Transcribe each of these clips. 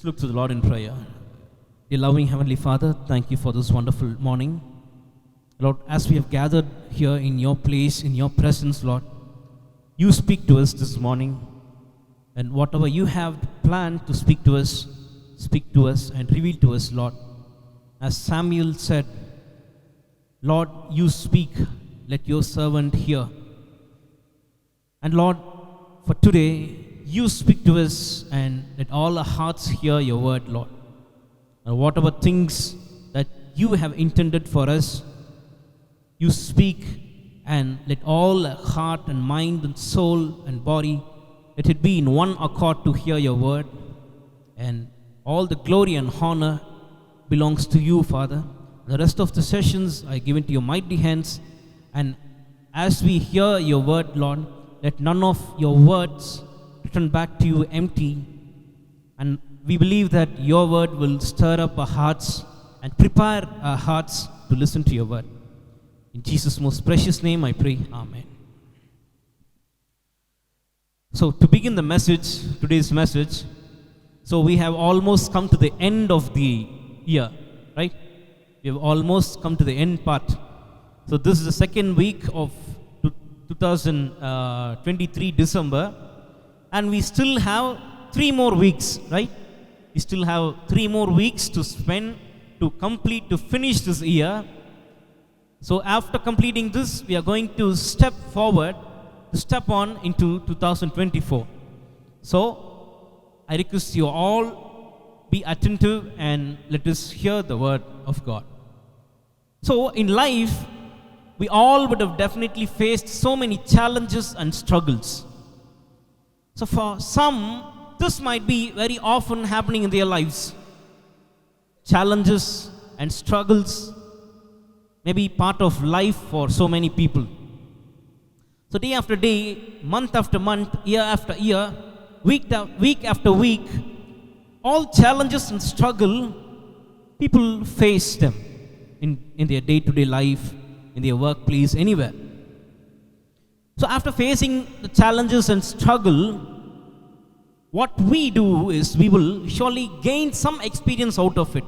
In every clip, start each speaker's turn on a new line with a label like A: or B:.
A: look to the Lord in prayer. Dear loving Heavenly Father, thank you for this wonderful morning. Lord, as we have gathered here in your place, in your presence, Lord, you speak to us this morning. And whatever you have planned to speak to us and reveal to us, Lord. As Samuel said, Lord, you speak, let your servant hear. And Lord, for today, you speak to us and let all our hearts hear your word, Lord. And whatever things that you have intended for us, you speak, and let all our heart and mind and soul and body, let it be in one accord to hear your word. And all the glory and honor belongs to you, Father. The rest of the sessions I give into your mighty hands. And as we hear your word, Lord, let none of your words return back to you empty. And we believe that your word will stir up our hearts and prepare our hearts to listen to your word. In Jesus' most precious name I pray, Amen. So to begin the message, today's message, so we have almost come to the end of the year, right? We have almost come to the end part. So this is the second week of 2023 December, and we still have 3 more weeks, right? We still have 3 more weeks to spend to finish this year. So after completing this, we are going to step on into 2024. So I request you all be attentive and let us hear the word of God. So in life, we all would have definitely faced so many challenges and struggles. So for some, this might be very often happening in their lives. Challenges and struggles may be part of life for so many people. So day after day, month after month, year after year, week after week, all challenges and struggle, people face them in their day-to-day life, in their workplace, anywhere. So after facing the challenges and struggle, what we do is we will surely gain some experience out of it.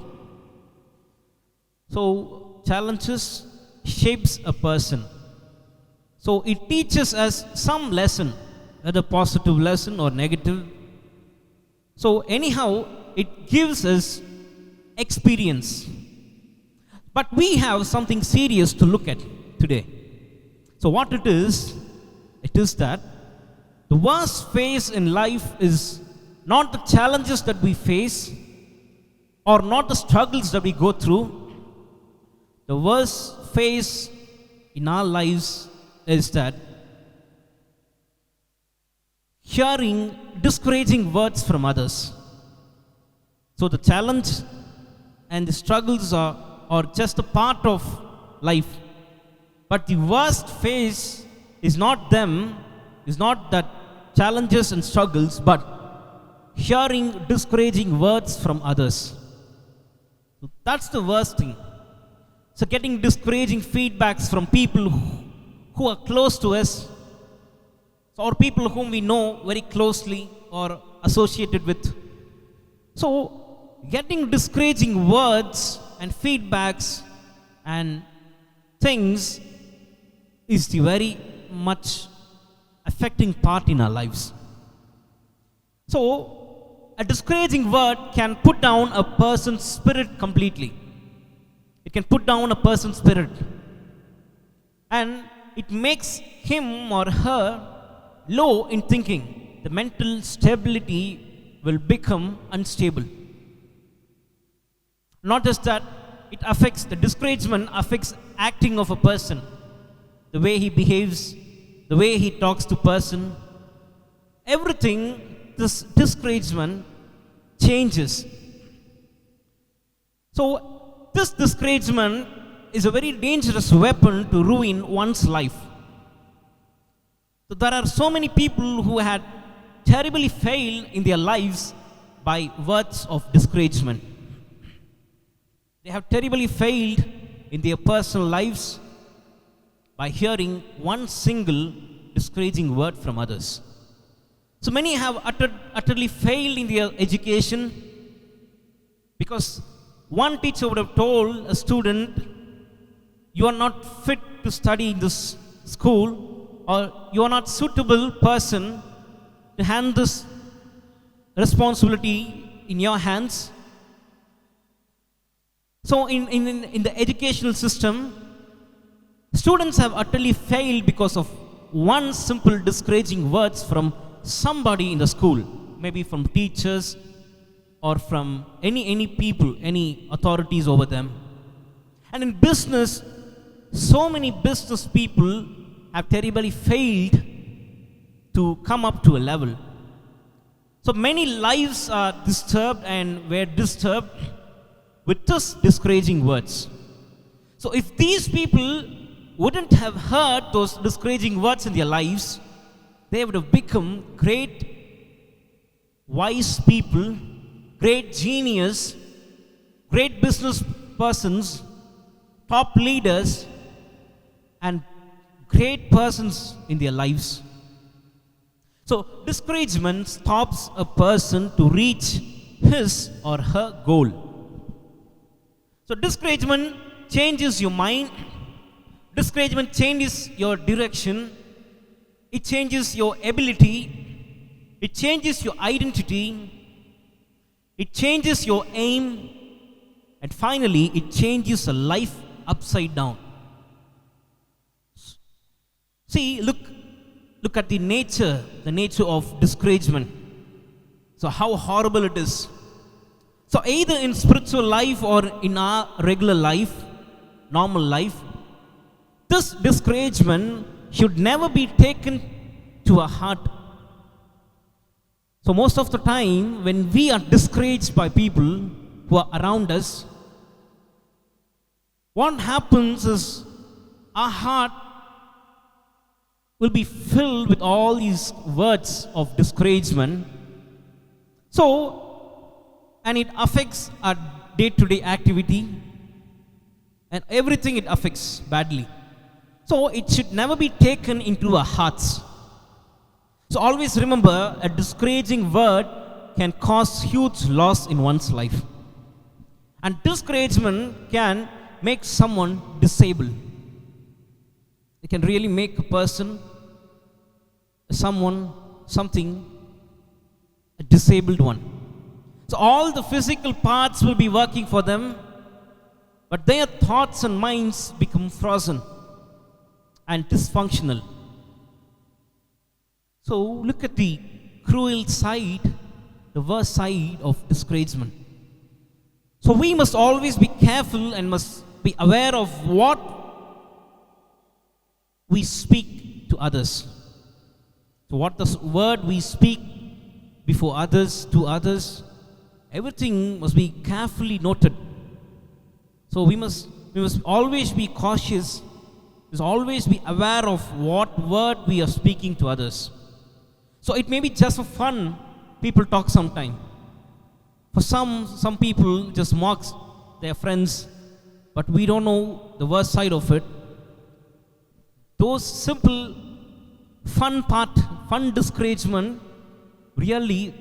A: So challenges shapes a person. So it teaches us some lesson, whether positive lesson or negative. So anyhow, it gives us experience. But we have something serious to look at today. So what it is that the worst phase in life is not the challenges that we face or not the struggles that we go through. The worst phase in our lives is that hearing discouraging words from others. So the challenge and the struggles are just a part of life. But the worst phase is not that challenges and struggles, but hearing discouraging words from others. So that's the worst thing. So getting discouraging feedbacks from people who are close to us, or people whom we know very closely or associated with. So getting discouraging words and feedbacks and things is the very much affecting part in our lives. So a discouraging word can put down a person's spirit completely. It can put down a person's spirit, and it makes him or her low in thinking. The mental stability will become unstable. Not just that, the discouragement affects acting of a person, the way he behaves, the way he talks to person. Everything, this discouragement changes. So this discouragement is a very dangerous weapon to ruin one's life. So there are so many people who had terribly failed in their lives by words of discouragement. They have terribly failed in their personal lives by hearing one single discouraging word from others. So many have utterly failed in their education, Because one teacher would have told a student, you are not fit to study in this school, or you are not suitable person to hand this responsibility in your hands. So in the educational system, students have utterly failed because of one simple discouraging words from somebody in the school, maybe from teachers or from any people, any authorities over them. And in business, so many business people have terribly failed to come up to a level. So many lives are disturbed and were disturbed with this discouraging words. So if these people wouldn't have heard those discouraging words in their lives, they would have become great, wise people, great genius, great business persons, top leaders, and great persons in their lives. So discouragement stops a person to reach his or her goal. So discouragement changes your mind. Discouragement changes your direction. It changes your ability. It changes your identity. It changes your aim. And finally, it changes a life upside down. See, look at the nature of discouragement. So how horrible it is. So either in spiritual life or in our regular life, normal life, this discouragement should never be taken to our heart. So most of the time, when we are discouraged by people who are around us, what happens is our heart will be filled with all these words of discouragement. So, and it affects our day-to-day activity and everything it affects badly. So it should never be taken into our hearts. So always remember, a discouraging word can cause huge loss in one's life. And discouragement can make someone disabled. It can really make a person, something, a disabled one. So all the physical parts will be working for them, but their thoughts and minds become frozen and dysfunctional. So look at the cruel side, the worst side of discouragement. So we must always be careful and must be aware of what we speak to others. So what the word we speak before others, to others, everything must be carefully noted. So we must always be cautious, must always be aware of what word we are speaking to others. So it may be just for fun, people talk sometime. For some people just mocks their friends, but we don't know the worst side of it. Those simple fun discouragement really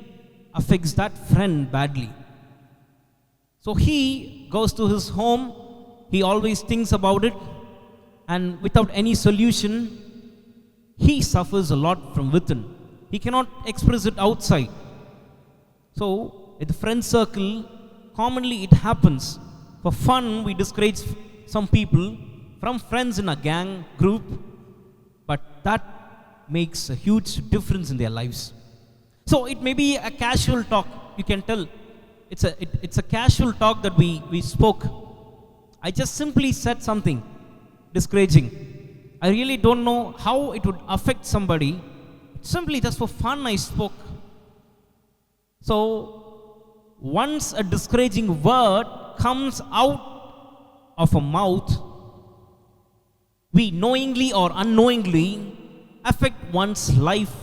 A: affects that friend badly. So he goes to his home, he always thinks about it, and without any solution, he suffers a lot from within. He cannot express it outside. So, in the friend circle, commonly it happens. For fun, we discourage some people from friends in a gang group, but that makes a huge difference in their lives. So it may be a casual talk. You can tell it's a casual talk that we spoke. I just simply said something discouraging. I really don't know how it would affect somebody. Simply just for fun I spoke. So once a discouraging word comes out of a mouth, we knowingly or unknowingly affect one's life,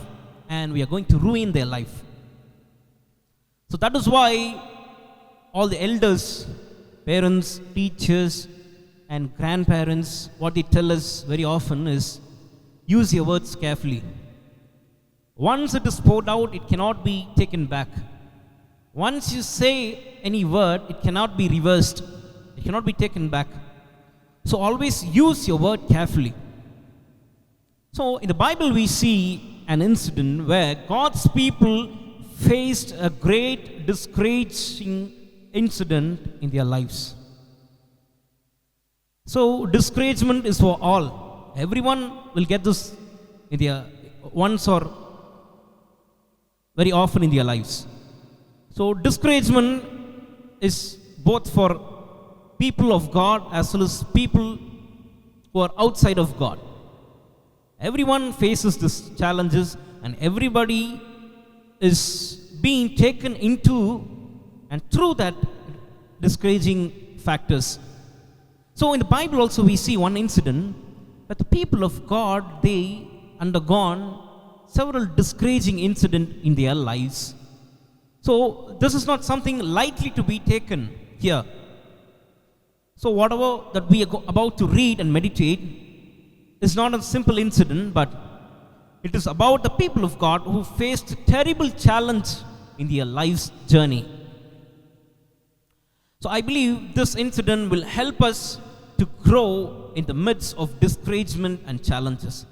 A: and we are going to ruin their life. So that is why all the elders, parents, teachers, and grandparents, what they tell us very often is, use your words carefully. Once it is poured out, it cannot be taken back. Once you say any word, it cannot be reversed. It cannot be taken back. So always use your word carefully. So in the Bible we see an incident where God's people faced a great discouraging incident in their lives. So discouragement is for all. Everyone will get this in their once or very often in their lives. So discouragement is both for people of God as well as people who are outside of God. Everyone faces these challenges, and everybody is being taken into and through that discouraging factors. So in the Bible also we see one incident that the people of God, they undergone several discouraging incidents in their lives. So this is not something lightly to be taken here. So whatever that we are about to read and meditate is not a simple incident, but it is about the people of God who faced a terrible challenge in their life's journey. So I believe this incident will help us to grow in the midst of discouragement and challenges.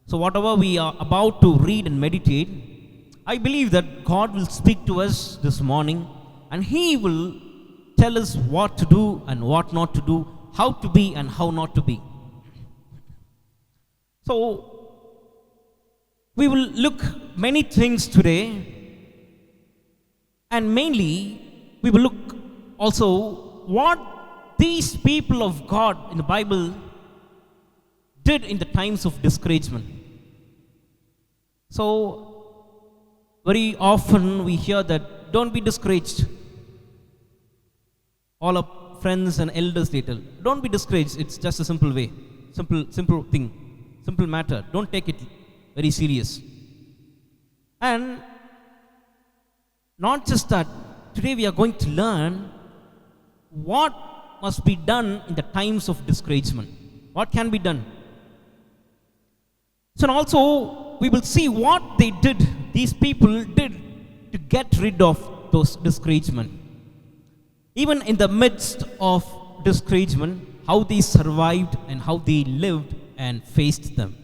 A: So whatever we are about to read and meditate, I believe that God will speak to us this morning, and He will tell us what to do and what not to do, how to be and how not to be. So we will look many things today, and mainly we will look also what these people of God in the Bible did in the times of discouragement. So very often we hear that don't be discouraged. All our friends and elders they tell, don't be discouraged. It's just a simple way, simple thing, simple matter. Don't take it very serious. And not just that, today we are going to learn what must be done in the times of discouragement. What can be done? So also we will see what they did, these people did to get rid of those discouragement. Even in the midst of discouragement, how they survived and how they lived and faced them.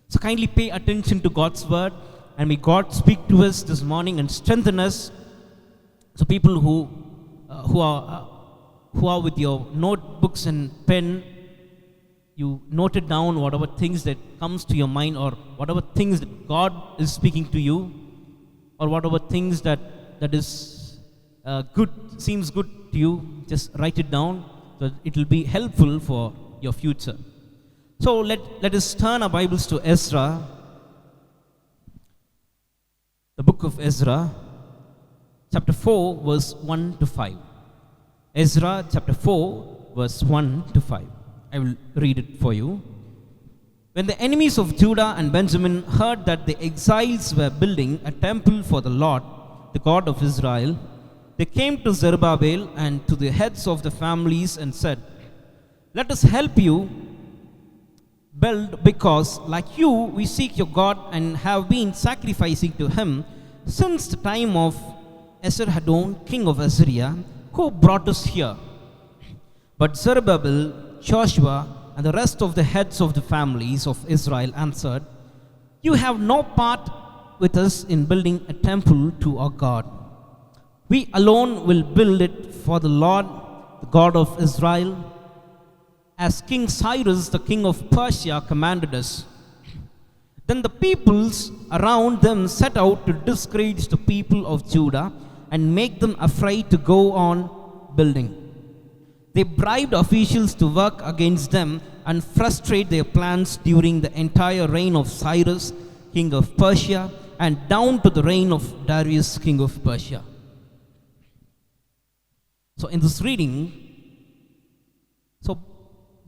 A: So kindly pay attention to God's word, and may God speak to us this morning and strengthen us. So people who are with your notebooks and pen, you noted down whatever things that comes to your mind, or whatever things that God is speaking to you, or whatever things that is good, seems good to you, just write it down, so it will be helpful for your future. So let us turn our Bibles to Ezra, the book of Ezra, chapter 4, verse 1 to 5. Ezra chapter 4, verse 1 to 5. I will read it for you. When the enemies of Judah and Benjamin heard that the exiles were building a temple for the Lord, the God of Israel, they came to Zerubbabel and to the heads of the families and said, "Let us help you build, because like you, we seek your God and have been sacrificing to him since the time of Esarhaddon, king of Assyria, who brought us here." But Zerubbabel, Joshua, and the rest of the heads of the families of Israel answered, "You have no part with us in building a temple to our God. We alone will build it for the Lord, the God of Israel, as King Cyrus, the king of Persia, commanded us." Then the peoples around them set out to discourage the people of Judah and make them afraid to go on building. They bribed officials to work against them and frustrate their plans during the entire reign of Cyrus, king of Persia, and down to the reign of Darius, king of Persia. So in this reading,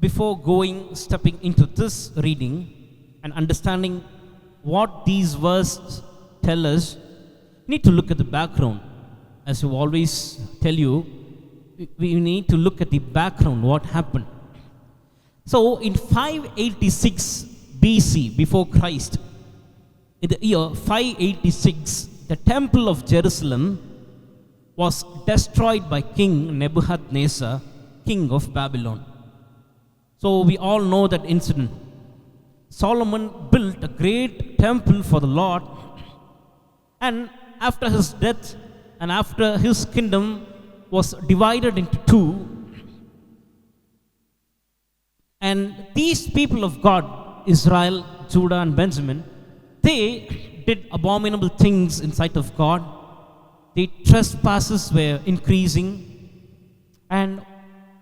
A: before stepping into this reading and understanding what these verses tell us, we need to look at the background. As we always tell you, we need to look at the background, what happened. So in 586 BC, before Christ, in the year 586, the temple of Jerusalem was destroyed by King Nebuchadnezzar, king of Babylon. So we all know that incident. Solomon built a great temple for the Lord, and after his death and after his kingdom was divided into two, and these people of God, Israel, Judah and Benjamin, they did abominable things in sight of God. The trespasses were increasing, and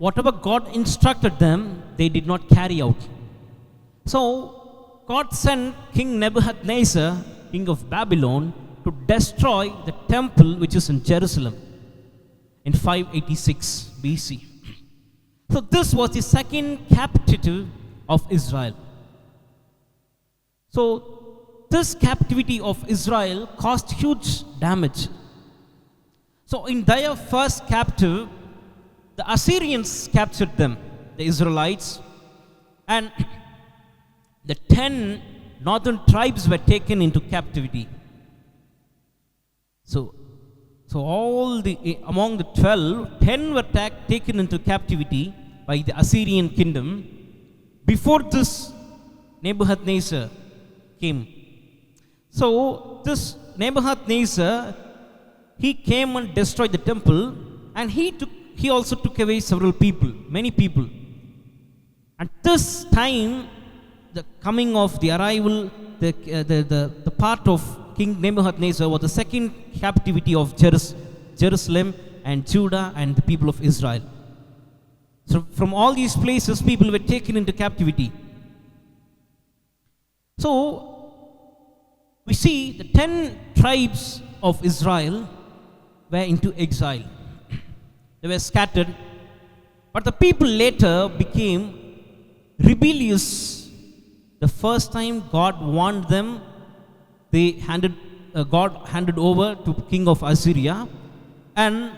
A: whatever God instructed them, they did not carry out. So God sent King Nebuchadnezzar, king of Babylon, to destroy the temple which is in Jerusalem in 586 BC. So this was the second captivity of Israel. So this captivity of Israel caused huge damage. So in their first captive, the Assyrians captured them, the Israelites, and the 10 northern tribes were taken into captivity. So among the 12, 10 were taken into captivity by the Assyrian kingdom. Before this, Nebuchadnezzar came. So this Nebuchadnezzar, he came and destroyed the temple, and he also took away several people, many people. At this time, the coming of the arrival, the part of King Nebuchadnezzar was the second captivity of Jerusalem and Judah and the people of Israel. So from all these places, people were taken into captivity. So we see the 10 tribes of Israel were into exile. They were scattered, but the people later became rebellious. The first time God warned them, God handed over to king of Assyria, and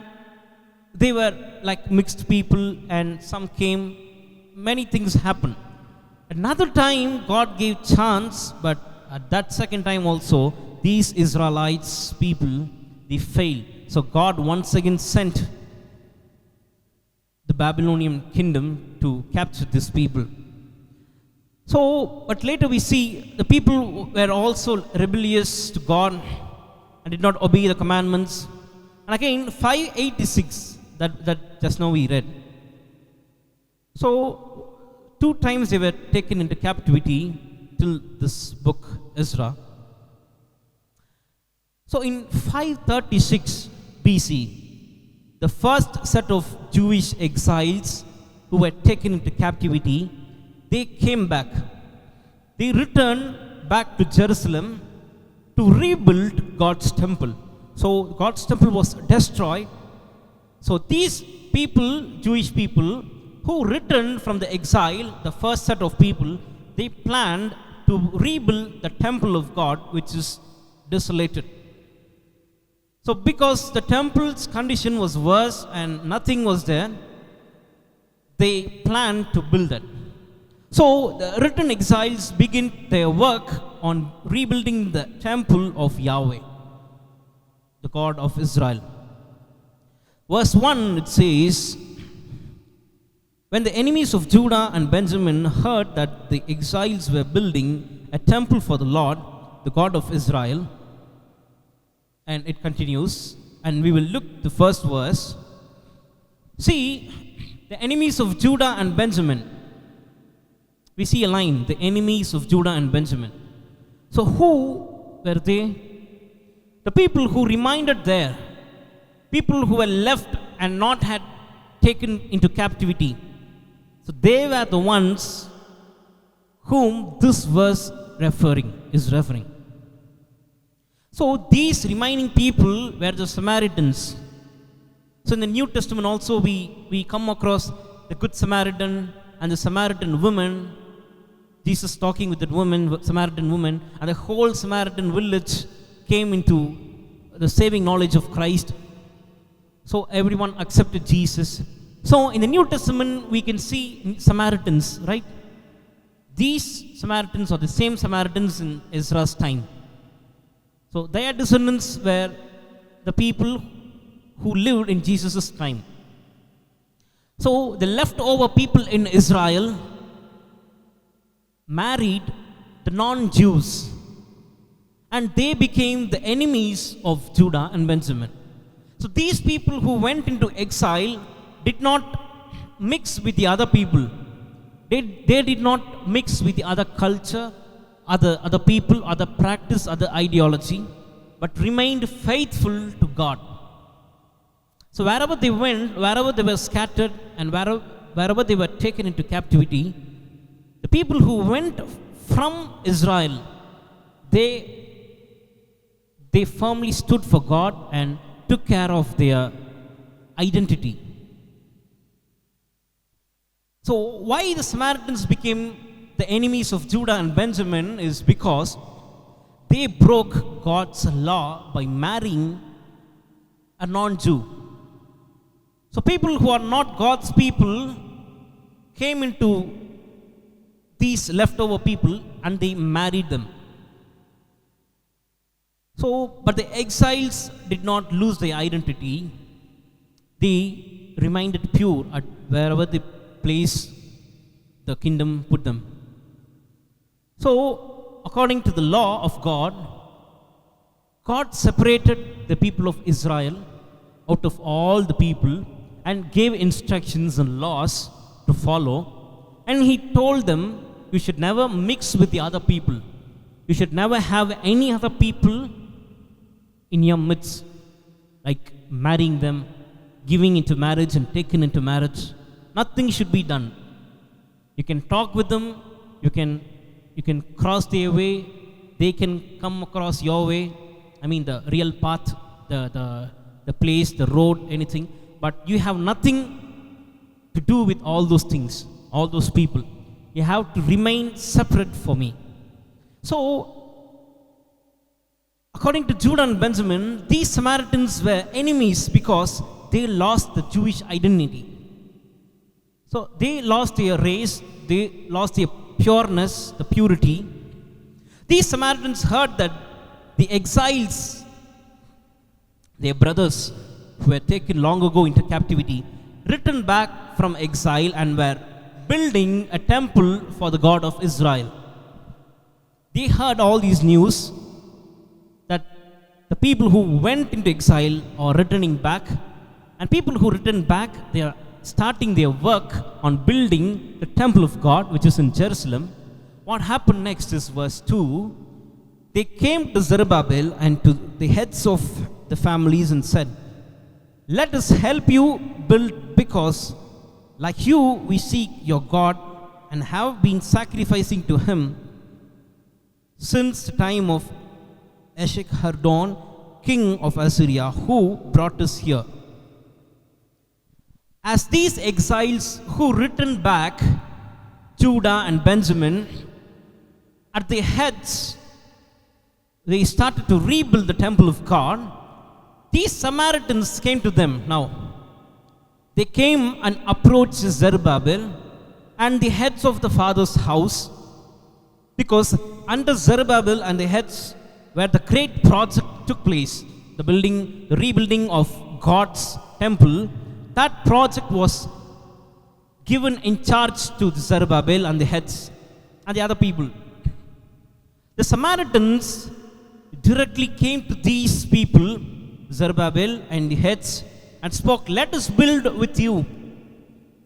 A: they were like mixed people, and some came, many things happened. Another time God gave chance, but at that second time also, these Israelites people, they failed. So God once again sent the Babylonian kingdom to capture these people. So, but later we see the people were also rebellious to God and did not obey the commandments. And again, 586, that just now we read. So, 2 times they were taken into captivity till this book, Ezra. So, in 536 BC, the first set of Jewish exiles who were taken into captivity, they came back. They returned back to Jerusalem to rebuild God's temple. So God's temple was destroyed. So these people, Jewish people, who returned from the exile, the first set of people, they planned to rebuild the temple of God, which is desolated. So because the temple's condition was worse and nothing was there, they planned to build it. So the returned exiles begin their work on rebuilding the temple of Yahweh, the God of Israel. Verse 1, it says, when the enemies of Judah and Benjamin heard that the exiles were building a temple for the Lord, the God of Israel, and it continues, and we will look the first verse. See, the enemies of Judah and Benjamin. We see a line, the enemies of Judah and Benjamin. So who were they? The people who remained there, people who were left and not had taken into captivity. So they were the ones whom this verse is referring. So these remaining people were the Samaritans. So in the New Testament also we come across the Good Samaritan and the Samaritan woman. Jesus talking with that woman, Samaritan woman, and the whole Samaritan village came into the saving knowledge of Christ. So everyone accepted Jesus. So in the New Testament we can see Samaritans, right? These Samaritans are the same Samaritans in Ezra's time. So their descendants were the people who lived in Jesus' time. So the leftover people in Israel married the non-Jews, and they became the enemies of Judah and Benjamin. So these people who went into exile did not mix with the other people. They did not mix with the other culture, other people, other practice, other ideology, but remained faithful to God. So wherever they went, wherever they were scattered, and wherever they were taken into captivity, the people who went from Israel, they firmly stood for God and took care of their identity. So why the Samaritans became the enemies of Judah and Benjamin is because they broke God's law by marrying a non-Jew. So people who are not God's people came into these leftover people and they married them. So, but the exiles did not lose their identity. They remained pure at wherever the place the kingdom put them. So, according to the law of God, God separated the people of Israel out of all the people and gave instructions and laws to follow. And He told them, you should never mix with the other people. You should never have any other people in your midst, like marrying them, giving into marriage and taken into marriage. Nothing should be done. You can talk with them, you can cross their way, they can come across your way. I mean the real path, the place, the road, anything. But you have nothing to do with all those things, all those people. You have to remain separate for me. So, according to Judah and Benjamin, these Samaritans were enemies because they lost the Jewish identity. So they lost their race, they lost their pureness, the purity. These Samaritans heard that the exiles, their brothers who were taken long ago into captivity, returned back from exile and were building a temple for the God of Israel. They heard all these news that the people who went into exile are returning back, and people who return back, they are starting their work on building the temple of God, which is in Jerusalem. What happened next is verse 2. They came to Zerubbabel and to the heads of the families and said, let us help you build, because like you we seek your God and have been sacrificing to Him since the time of Eshek-Hardon, king of Assyria, who brought us here. As these exiles who returned back, Judah and Benjamin, at their heads, they started to rebuild the temple of God. These Samaritans came to them. Now, they came and approached Zerubbabel and the heads of the father's house, because under Zerubbabel and the heads where the great project took place, the rebuilding of God's temple, that project was given in charge to the Zerubbabel and the heads and the other people. The Samaritans directly came to these people, Zerubbabel and the heads, and spoke, let us build with you,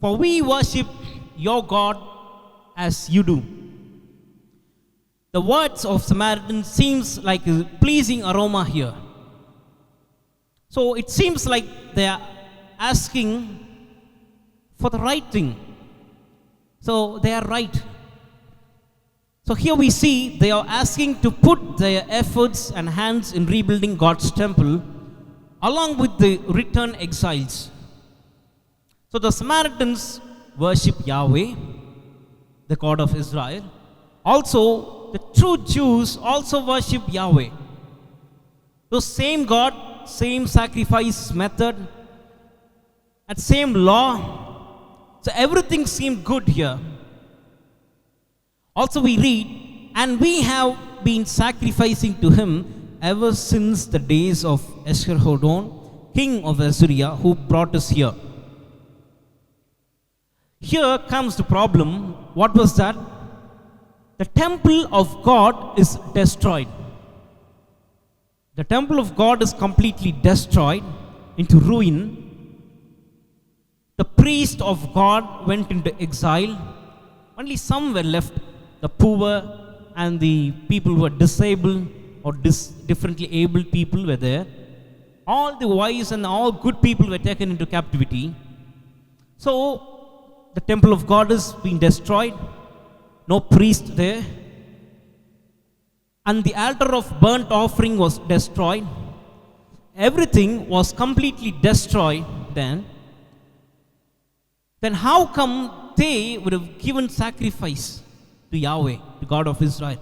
A: for we worship your God as you do. The words of Samaritans seems like a pleasing aroma here. So it seems like they are asking for the right thing. So they are right. So here we see they are asking to put their efforts and hands in rebuilding God's temple along with the returned exiles. So the Samaritans worship Yahweh, the God of Israel. Also, the true Jews also worship Yahweh. The same God, same sacrifice method, and same law. So everything seemed good here. Also we read, and we have been sacrificing to Him ever since the days of Eshek-Hardon, king of Assyria, who brought us here. Here comes the problem. What was that? The temple of God is destroyed. The temple of God is completely destroyed into ruin. The priest of God went into exile. Only some were left. The poor and the people who were disabled or differently abled people were there. All the wise and all good people were taken into captivity. So, the temple of God is being destroyed. No priest there. And the altar of burnt offering was destroyed. Everything was completely destroyed then. Then how come they would have given sacrifice to Yahweh, the God of Israel?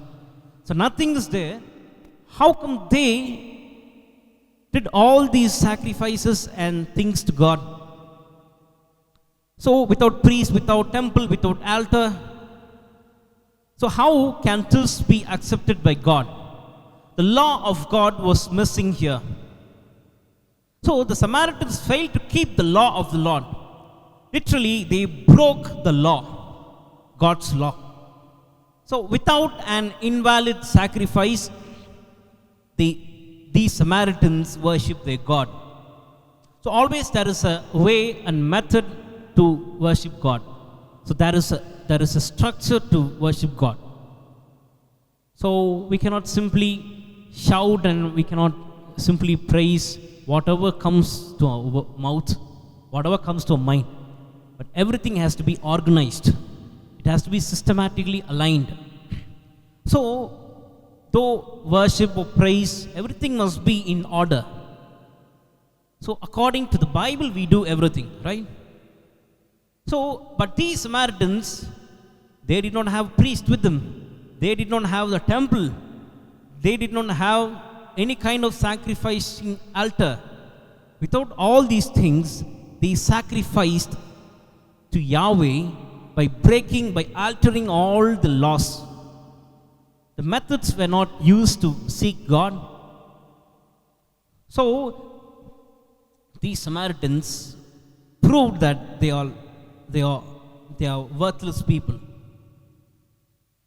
A: So nothing is there. How come they did all these sacrifices and things to God? So without priest, without temple, without altar, so how can this be accepted by God? The law of God was missing here. So the Samaritans failed to keep the law of the Lord. Literally, they broke the law, God's law. So without an invalid sacrifice, these Samaritans worship their God. So always there is a way and method to worship God. So there is a structure to worship God. So we cannot simply shout and we cannot simply praise whatever comes to our mouth, whatever comes to our mind. But everything has to be organized. It has to be systematically aligned. So, though worship or praise, everything must be in order. So, according to the Bible, we do everything, right? So, but these Samaritans, they did not have priest with them. They did not have the temple. They did not have any kind of sacrificing altar. Without all these things, they sacrificed to Yahweh by altering all the laws. The methods were not used to seek God. So, these Samaritans proved that they are worthless people.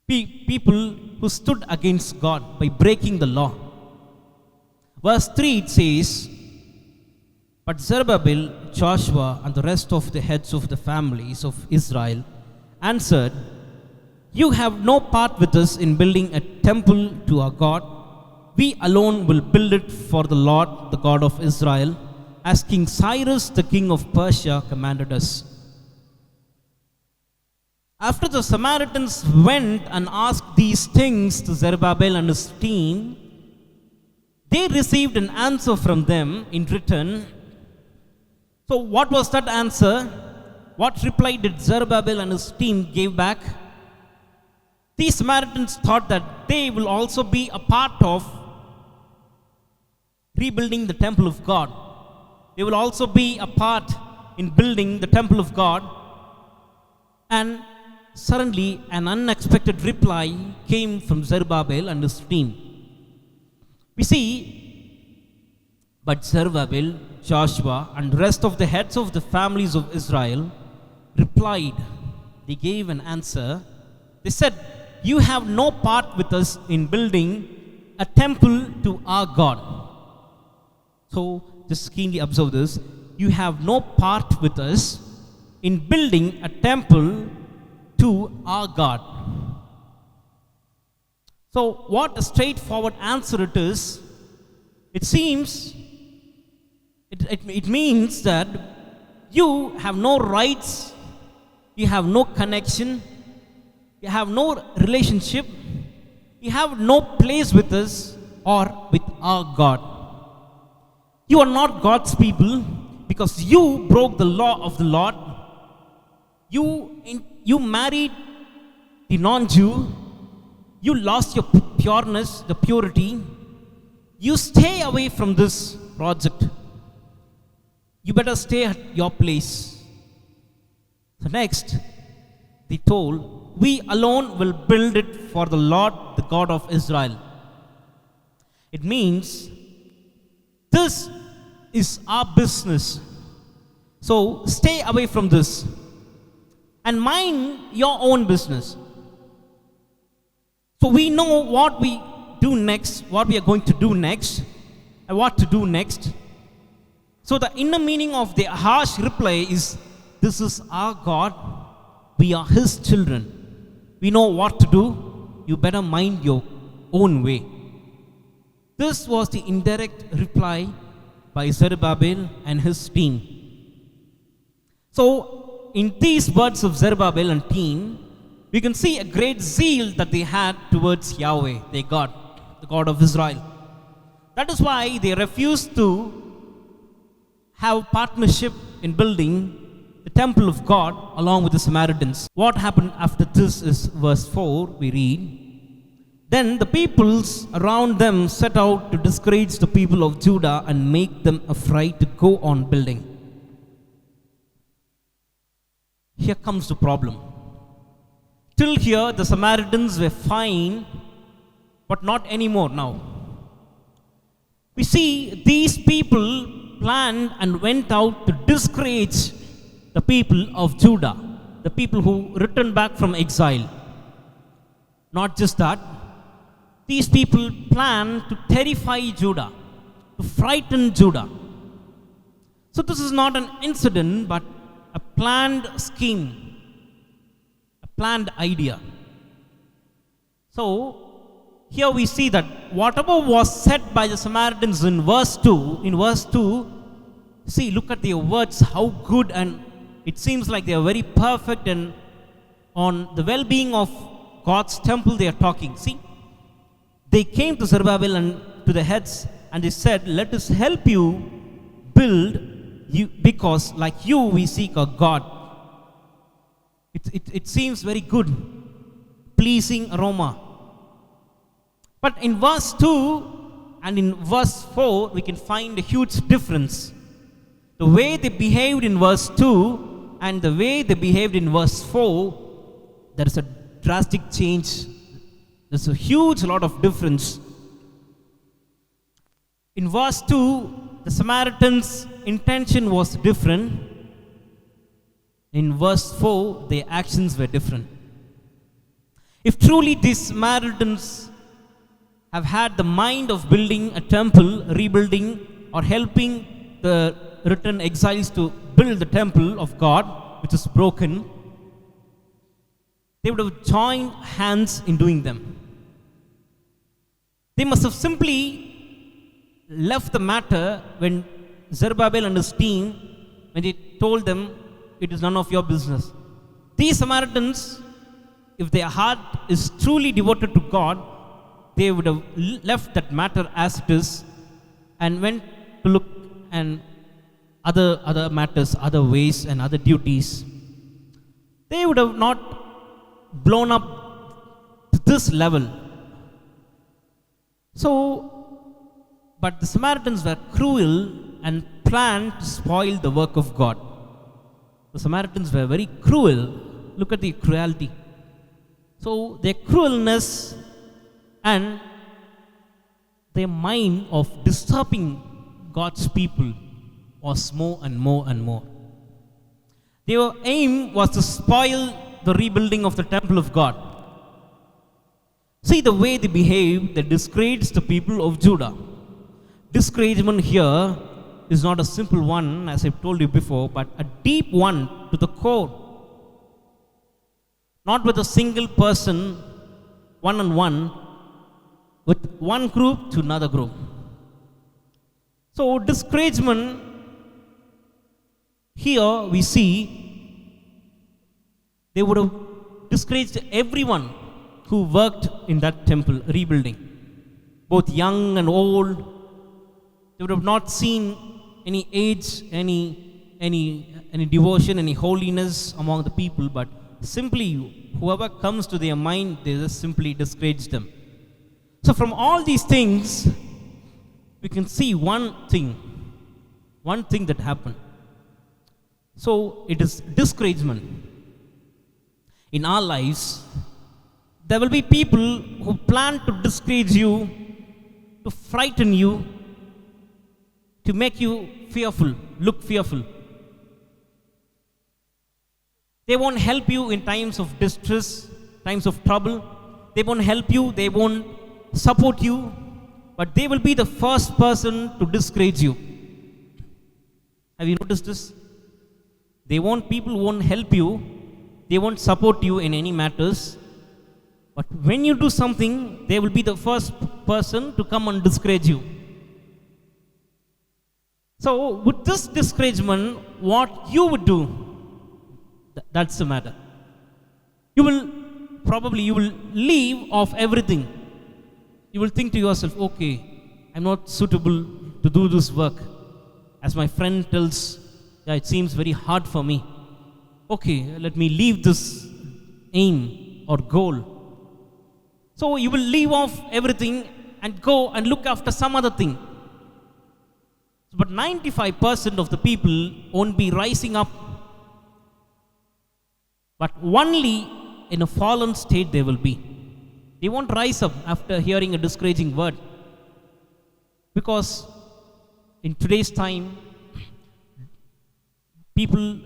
A: People who stood against God by breaking the law. Verse 3 it says, "But Zerubbabel, Joshua, and the rest of the heads of the families of Israel answered, 'You have no part with us in building a temple to our God. We alone will build it for the Lord, the God of Israel, as King Cyrus, the king of Persia, commanded us.'" After the Samaritans went and asked these things to Zerubbabel and his team, they received an answer from them in return. So what was that answer? What reply did Zerubbabel and his team give back? These Samaritans thought that they will also be a part of rebuilding the temple of God. They will also be a part in building the temple of God. And suddenly an unexpected reply came from Zerubbabel and his team. We see, but Zerubbabel, Joshua, and the rest of the heads of the families of Israel replied. They gave an answer. They said, "You have no part with us in building a temple to our God." So, just keenly observe this. You have no part with us in building a temple to our God. So, what a straightforward answer it is. It seems, it means that you have no rights, you have no connection, you have no relationship, you have no place with us or with our God. You are not God's people because you broke the law of the Lord. You married the non-Jew. You lost your pureness, the purity. You stay away from this project. You better stay at your place. So next, they told, "We alone will build it for the Lord, the God of Israel." It means is our business. So stay away from this and mind your own business. So we know what we do next, what we are going to do next, and what to do next. So the inner meaning of the harsh reply is, this is our God, we are His children. We know what to do, you better mind your own way. This was the indirect reply by Zerubbabel and his team. So in these words of Zerubbabel and team, we can see a great zeal that they had towards Yahweh, their God, the God of Israel. That is why they refused to have partnership in building the temple of God along with the Samaritans. What happened after this is verse 4, we read, then the peoples around them set out to discourage the people of Judah and make them afraid to go on building. Here comes the problem. Till here, the Samaritans were fine, but not anymore now. We see these people planned and went out to discourage the people of Judah, the people who returned back from exile. Not just that, these people planned to terrify Judah, to frighten Judah. So this is not an incident, but a planned scheme, a planned idea. So here we see that whatever was said by the Samaritans in verse 2, see, look at their words, how good, and it seems like they are very perfect, and on the well-being of God's temple they are talking. See, they came to Zerubbabel and to the heads and they said, let us help you build, because like you we seek a God. It seems very good, pleasing aroma. But in verse 2 and in verse 4, we can find a huge difference. The way they behaved in verse 2 and the way they behaved in verse 4, there is a drastic change. There's a huge lot of difference. In verse 2, the Samaritans' intention was different. In verse 4, their actions were different. If truly these Samaritans have had the mind of building a temple, rebuilding, or helping the returned exiles to build the temple of God, which is broken, they would have joined hands in doing them. They must have simply left the matter when Zerubbabel and his team, when they told them, it is none of your business. These Samaritans, if their heart is truly devoted to God, they would have left that matter as it is and went to look and other matters, other ways and other duties. They would have not blown up to this level. But the Samaritans were cruel and planned to spoil the work of God. The Samaritans were very cruel. Look at the cruelty. So their cruelness and their mind of disturbing God's people was more and more and more. Their aim was to spoil the rebuilding of the temple of God. See the way they behaved, they discouraged the people of Judah. Discouragement here is not a simple one, as I've told you before, but a deep one to the core. Not with a single person, one-on-one, with one group to another group. So discouragement, here we see they would have discouraged everyone who worked in that temple rebuilding, both young and old. They would have not seen any age, any devotion, any holiness among the people, but simply whoever comes to their mind, they just simply discourage them. So from all these things, we can see one thing that happened. So it is discouragement. In our lives, there will be people who plan to discourage you, to frighten you, to make you fearful, look fearful. They won't help you in times of distress, times of trouble. They won't help you, they won't support you, but they will be the first person to discourage you. Have you noticed this? People won't help you, they won't support you in any matters, but when you do something, they will be the first person to come and discourage you. So, with this discouragement, what you would do, that's the matter. You will leave off everything. You will think to yourself, okay, I'm not suitable to do this work. As my friend tells, yeah, it seems very hard for me. Okay, let me leave this aim or goal. So you will leave off everything and go and look after some other thing. But 95% of the people won't be rising up. But only in a fallen state they will be. They won't rise up after hearing a discouraging word. Because in today's time, people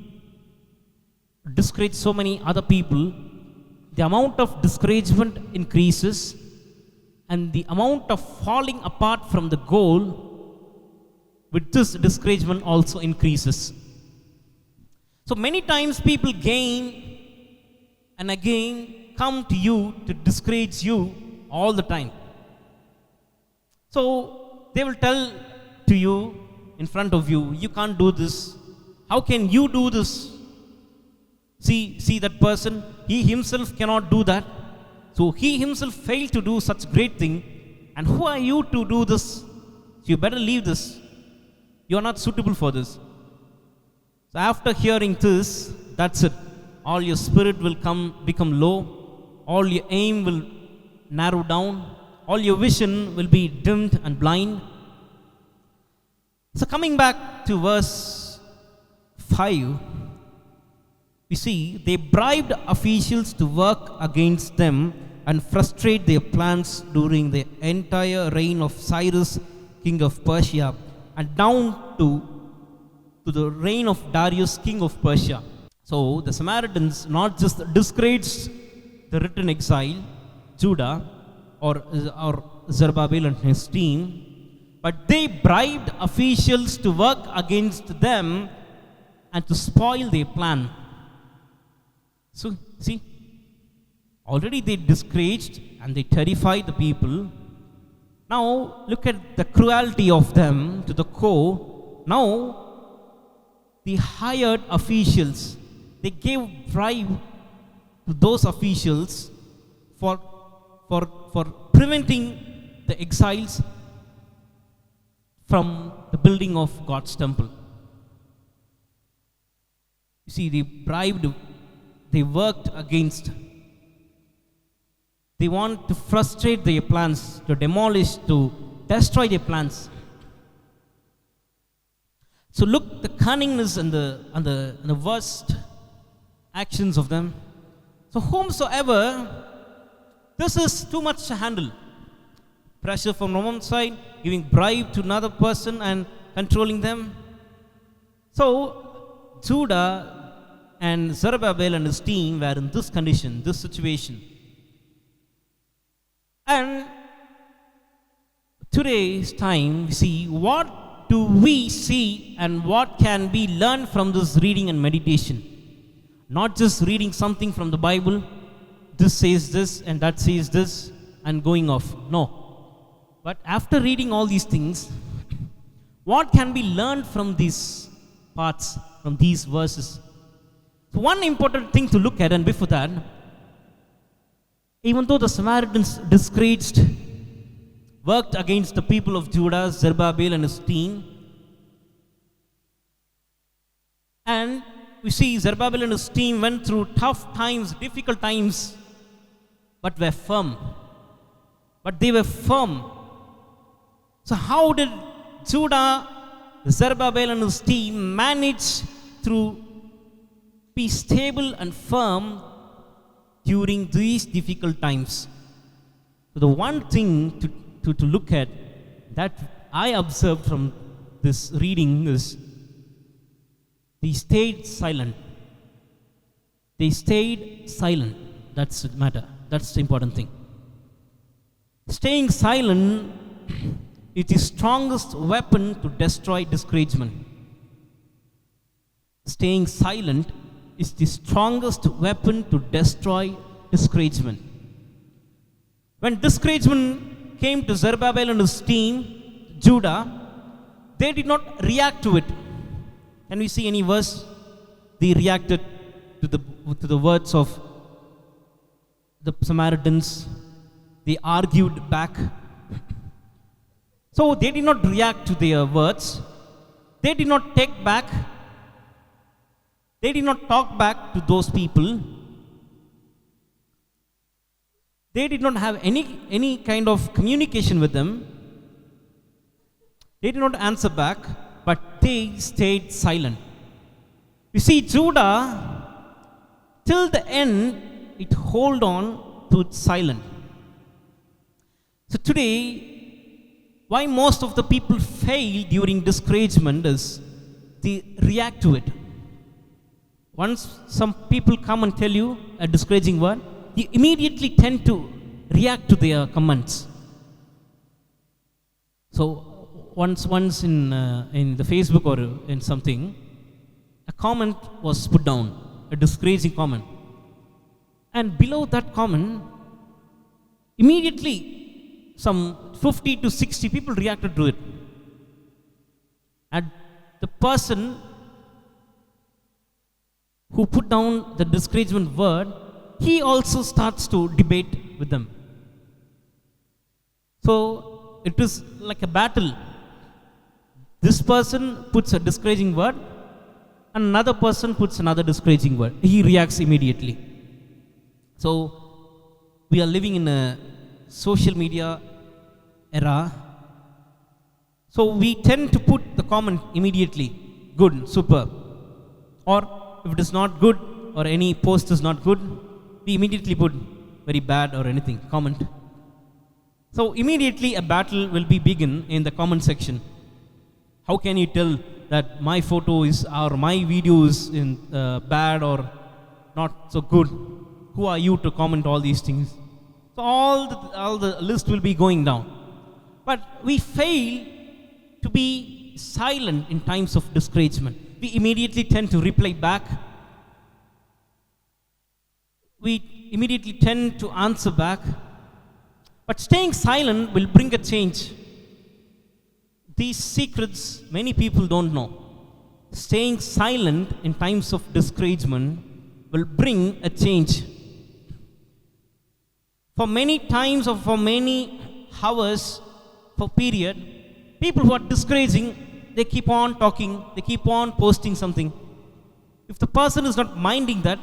A: discourage so many other people. The amount of discouragement increases, and the amount of falling apart from the goal with this discouragement also increases. So many times people again and again come to you to discourage you all the time. So they will tell to you in front of you, you can't do this. How can you do this? See that person, he himself cannot do that. So he himself failed to do such great thing. And who are you to do this? So you better leave this. You are not suitable for this. So after hearing this, that's it. All your spirit will become low. All your aim will narrow down. All your vision will be dimmed and blind. So coming back to verse 5, we see they bribed officials to work against them and frustrate their plans during the entire reign of Cyrus, king of Persia, and down to the reign of Darius, king of Persia. So the Samaritans not just discouraged the written exile, Judah or Zerubbabel and his team, but they bribed officials to work against them and to spoil their plan. So, see, already they discouraged and they terrified the people. Now, look at the cruelty of them to the core. Now, the hired officials, they gave bribe to those officials for preventing the exiles from the building of God's temple. You see, they bribed, they worked against, they want to frustrate their plans, to demolish, to destroy their plans. So look the cunningness and the worst actions of them. So whomsoever, this is too much to handle. Pressure from one side, giving bribe to another person and controlling them. So Judah and Zerubbabel and his team were in this condition, this situation. And today's time, we see what do we see and what can be learned from this reading and meditation. Not just reading something from the Bible, this says this and that says this and going off. No. But after reading all these things, what can be learned from these parts, from these verses? So one important thing to look at, and before that, even though the Samaritans discouraged, worked against the people of Judah, Zerubbabel and his team, and we see Zerubbabel and his team went through tough times, difficult times, but were firm. But they were firm. So how did Judah, Zerubbabel and his team manage to be stable and firm during these difficult times? So the one thing to look at that I observed from this reading is, they stayed silent. They stayed silent. That's the matter. That's the important thing. Staying silent is the strongest weapon to destroy discouragement. Staying silent is the strongest weapon to destroy discouragement. When discouragement came to Zerubbabel and his team, Judah, they did not react to it. Can we see any verse? They reacted to the words of the Samaritans. They argued back. So they did not react to their words. They did not take back. They did not talk back to those people. They did not have any kind of communication with them. They did not answer back, but they stayed silent. You see, Judah, till the end, it hold on to its silence. So today, why most of the people fail during discouragement is they react to it. Once some people come and tell you a discouraging word, you immediately tend to react to their comments. So once in the Facebook or in something, a comment was put down, a discouraging comment. And below that comment, immediately some 50 to 60 people reacted to it. And the person who put down the discouragement word, he also starts to debate with them. So it is like a battle. This person puts a discouraging word, and another person puts another discouraging word. He reacts immediately. So we are living in a social media era. So we tend to put the comment immediately. Good, super. Or if it is not good or any post is not good, we immediately put very bad or anything, comment. So immediately a battle will be begin in the comment section. How can you tell that my photo is or my video is in bad or not so good? Who are you to comment all these things? So all the list will be going down. But we fail to be silent in times of discouragement. We immediately tend to reply back. We immediately tend to answer back. But staying silent will bring a change. These secrets many people don't know. Staying silent in times of discouragement will bring a change. For many times or for many hours, for period, people who are discouraging, they keep on talking, they keep on posting something. If the person is not minding that,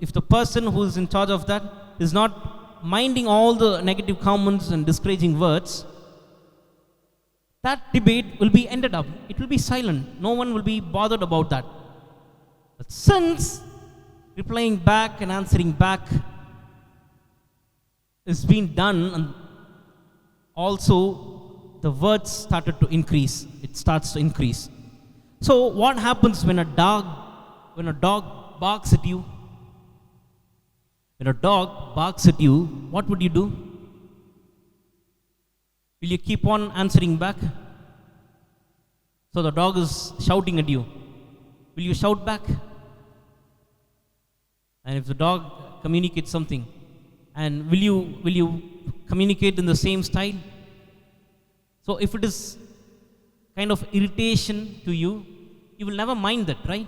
A: if the person who is in charge of that is not minding all the negative comments and discouraging words, that debate will be ended up. It will be silent. No one will be bothered about that. But since replying back and answering back is being done, and also the words started to increase. It starts to increase. So what happens when a dog barks at you? When a dog barks at you, what would you do? Will you keep on answering back? So the dog is shouting at you. Will you shout back? And if the dog communicates something, and will you communicate in the same style? So if it is kind of irritation to you, you will never mind that, right?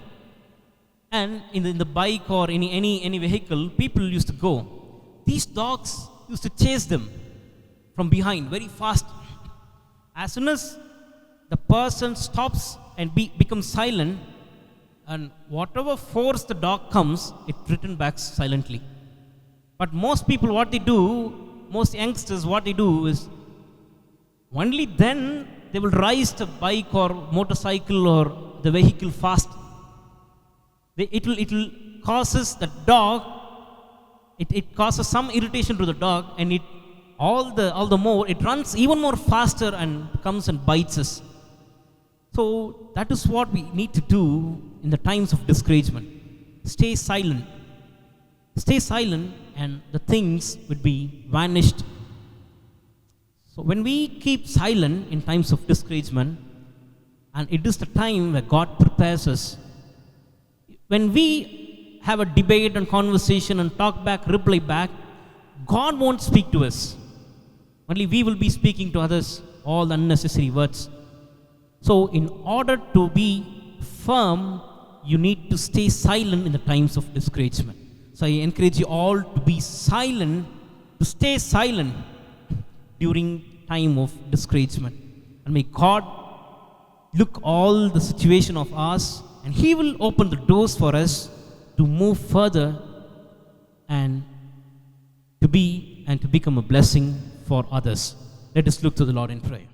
A: And in the bike or any vehicle, people used to go. These dogs used to chase them from behind very fast. As soon as the person stops and becomes silent, and whatever force the dog comes, it returns back silently. But most people, what they do, most youngsters, what they do is only then they will raise the bike or motorcycle or the vehicle fast. It will causes the dog, it causes some irritation to the dog, and it all the more it runs even more faster and comes and bites us. So that is what we need to do in the times of discouragement. Stay silent. Stay silent and the things would be vanished. So when we keep silent in times of discouragement, and it is the time where God prepares us. When we have a debate and conversation and talk back, reply back, God won't speak to us. Only we will be speaking to others all the unnecessary words. So in order to be firm, you need to stay silent in the times of discouragement. So I encourage you all to be silent, to stay silent during time of discouragement. And may God look all the situation of us, and He will open the doors for us to move further and to be and to become a blessing for others. Let us look to the Lord in prayer.